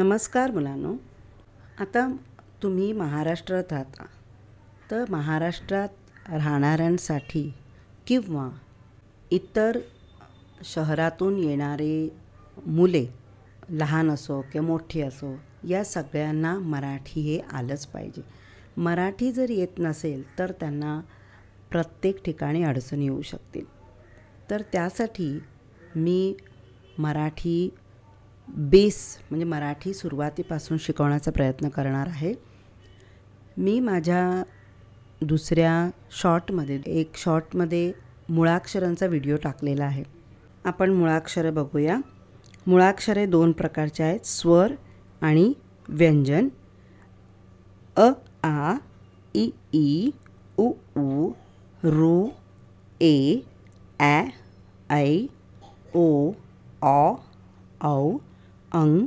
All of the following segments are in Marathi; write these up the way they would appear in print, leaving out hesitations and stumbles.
नमस्कार मुलांनो. आता तुम्ही महाराष्ट्रात राहता, तर महाराष्ट्रात राहणाऱ्यांसाठी किंवा इतर शहरातून येणारे मुले लहान असो किंवा मोठी असो, या सगळ्यांना मराठी हे आलंच पाहिजे. मराठी जर येत नसेल तर त्यांना प्रत्येक ठिकाणी अडचणी येऊ शकतील. तर त्यासाठी मी मराठी बेस म्हणजे मराठी सुरुवातीपासून शिकवण्याचा प्रयत्न करणार आहे. मी माझ्या दुसऱ्या शॉर्टमध्ये मुळाक्षरांचा व्हिडिओ टाकलेला आहे. आपण मुळाक्षरे बघूया. मुळाक्षरे 2 प्रकारचे आहेत, स्वर आणि व्यंजन. अ, आ, इ, ई, उ, ऊ, ऋ, ए, ॲ, ऐ, ओ, ऑ, औ, अंग,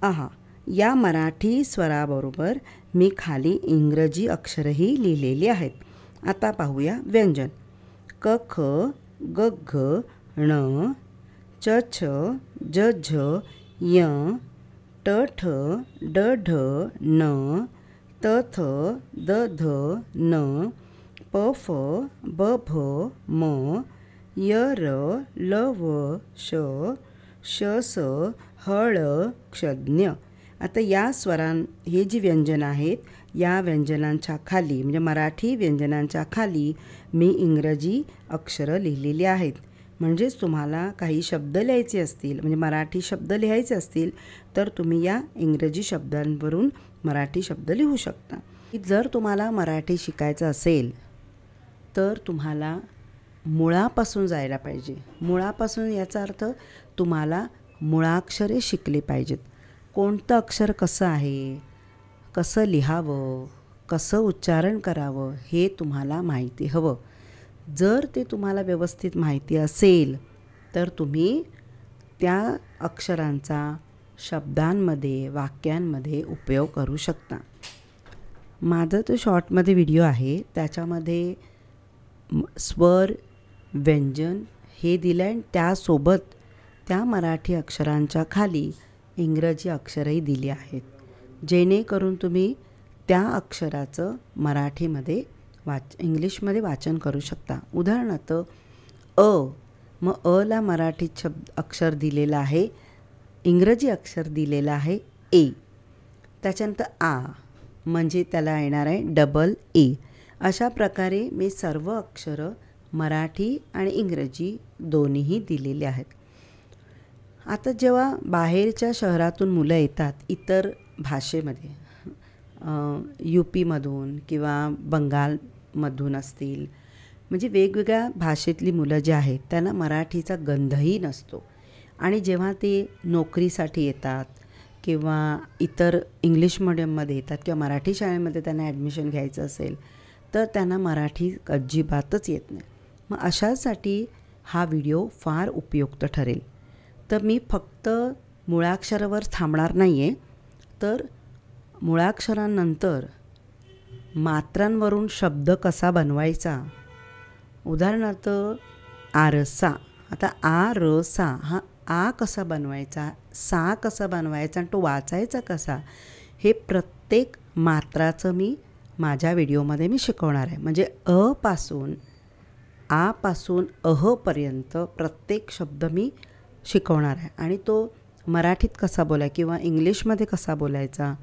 आहा. या मराठी स्वराबरोबर मी खाली इंग्रजी अक्षरही लिहिलेली आहेत. आता पाहूया व्यंजन. क, ख, ग, घ, ण, च, छ, ज, झ, य, ट, ठ, ड, ढ, न, त, थ, द, ध, न, प, फ, ब, भ, म, य, र, ल, व, श, श, स, ह, ळ, क्षज्ञ. आता या हे जी व्यंजन आहेत, या व्यंजनांच्या खाली म्हणजे मराठी व्यंजनांच्या खाली मी इंग्रजी अक्षरं लिहिलेली आहेत. म्हणजेच तुम्हाला काही शब्द लिहायचे असतील, म्हणजे मराठी शब्द लिहायचे असतील, तर तुम्ही या इंग्रजी शब्दांवरून मराठी शब्द लिहू शकता. जर तुम्हाला मराठी शिकायचं असेल तर तुम्हाला मुळापासून जायला पाहिजे. मुळापासून याचा अर्थ तुम्हाला मुळाक्षरे शिकली पाहिजेत. कोणतं अक्षर कसं आहे, कसं लिहावं, कसं उच्चारण करावं हे तुम्हाला माहिती हवं. जर ते तुम्हाला व्यवस्थित माहिती असेल तर तुम्ही त्या अक्षरांचा शब्दांमध्ये, वाक्यांमध्ये उपयोग करू शकता. माझं तो शॉर्टमध्ये व्हिडिओ आहे, त्याच्यामध्ये स्वर, व्यंजन हे दिलं आहे. त्यासोबत त्या मराठी अक्षरांच्या खाली इंग्रजी अक्षरही दिली आहेत, जेणेकरून तुम्ही त्या अक्षराचं मराठीमध्ये इंग्लिशमध्ये वाचन करू शकता. उदाहरणार्थ अ, मग अला मराठी अक्षर दिलेलं आहे, इंग्रजी अक्षर दिलेलं आहे ए. त्याच्यानंतर आ म्हणजे त्याला येणार आहे डबल ए. अशा प्रकारे मी सर्व अक्षरं मराठी आणि इंग्रजी दोन्हीही दिलेले आहेत. आता जेव्हा बाहेरच्या शहरातून मुलं येतात, इतर भाषेमध्ये UPमधून किंवा बंगालमधून असतील, म्हणजे वेगवेगळ्या भाषेतली मुलं जी आहेत त्यांना मराठीचा गंधही नसतो. आणि जेव्हा ते नोकरीसाठी येतात किंवा इतर इंग्लिश मिडियममध्ये येतात किंवा मराठी शाळेमध्ये त्यांना ॲडमिशन घ्यायचं असेल तर त्यांना मराठी अजिबातच येत नाही. मग अशासाठी हा व्हिडिओ फार उपयुक्त ठरेल. तर मी फक्त मुळाक्षरावर थांबणार नाही आहे, तर मुळाक्षरांनंतर मात्रांवरून शब्द कसा बनवायचा. उदाहरणार्थ आरसा. आता आ, र, सा हा आ कसा बनवायचा, सा कसा बनवायचा आणि तो वाचायचा कसा, हे प्रत्येक मात्राचं मी माझ्या व्हिडिओमध्ये मी शिकवणार आहे. म्हणजे आपासून अहपर्यंत प्रत्येक शब्द मी शिकवणार आहे. आणि तो मराठीत कसा बोलायचा किंवा इंग्लिशमध्ये कसा बोलायचा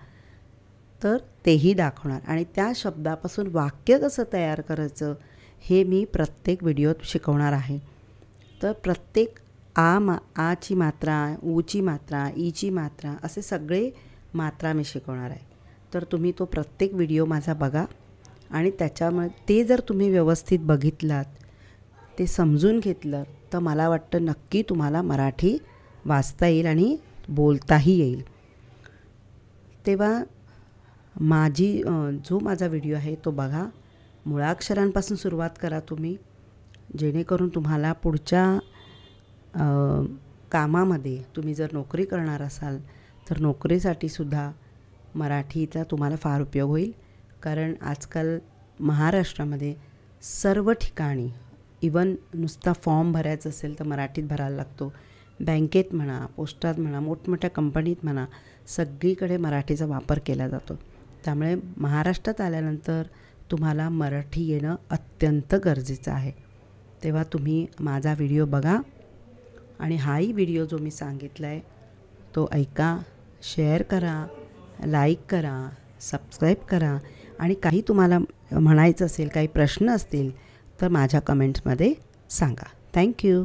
तर तेही दाखवणार. आणि त्या शब्दापासून वाक्य कसं तयार करायचं हे मी प्रत्येक व्हिडिओत शिकवणार आहे. तर प्रत्येक आची मात्रा, ऊची मात्रा, ईची मात्रा असे सगळे मात्रा मी शिकवणार आहे. तर तुम्ही तो प्रत्येक व्हिडिओ माझा बघा आणि त्याच्यामध्ये ते जर तुम्ही व्यवस्थित बघितलात, ते समजून घेतलं, तर मला वाटतं नक्की तुम्हाला मराठी वाचता येईल आणि बोलताही येईल. तेव्हा जो माझा व्हिडिओ आहे तो बघा. मुळाक्षरांपासून सुरुवात करा तुम्ही, जेणेकरून तुम्हाला पुढच्या कामामध्ये तुम्ही जर नोकरी करणार असाल तर नोकरीसाठी सुद्धा मराठीचा तुम्हाला फार उपयोग होईल. कारण आजकाल महाराष्ट्रामध्ये सर्व ठिकाणी इवन नुसता फॉर्म भरायचा असेल तर मराठीत भरायला लागतो. बँकेत म्हणा, पोस्टात म्हणा, मोठमोठ्या कंपनीत म्हणा, सगळीकडे मराठीचा वापर केला जातो. त्यामुळे महाराष्ट्रात आल्यानंतर तुम्हाला मराठी येणं अत्यंत गरजेचं आहे. तेव्हा तुम्ही माझा व्हिडिओ बघा आणि हाही व्हिडिओ जो मी सांगितला आहे तो ऐका, शेअर करा, लाईक करा, सबस्क्राईब करा आणि काही तुम्हाला म्हणायचं असेल, काही प्रश्न असतील तर माझ्या कमेंट्समध्ये सांगा. थँक्यू.